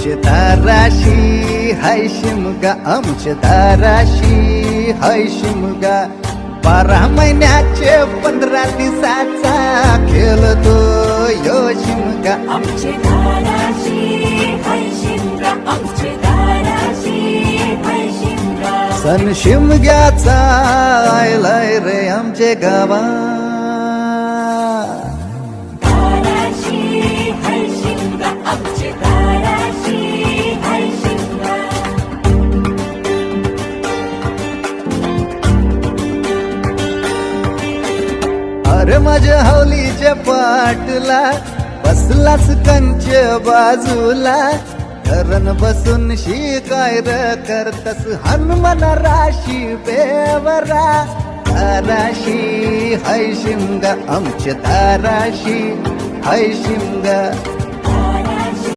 आमचे दाराशी हाय शिमगा, आमचे दाराशी हाय शिमगा. 12 महिन्याचे 15 दिवसाचा खेळतो यो शिमगा. आमचे दाराशी हाय शिमगा, आमचे दाराशी हाय शिमगा. सण शिमग्याचा आयलाय रे आमचे गावा. दाराशी हाय शिमगा, आमचे दाराशी हाय शिमगा. अरे माझ्या हौलीच्या पाटला बसलास कंच बाजूला. धरण बसून शिकाय र करतस हनुमान राशी बेवरा. दाराशी हाय शिमगा, आमच्या दाराशी हाय शिमगा.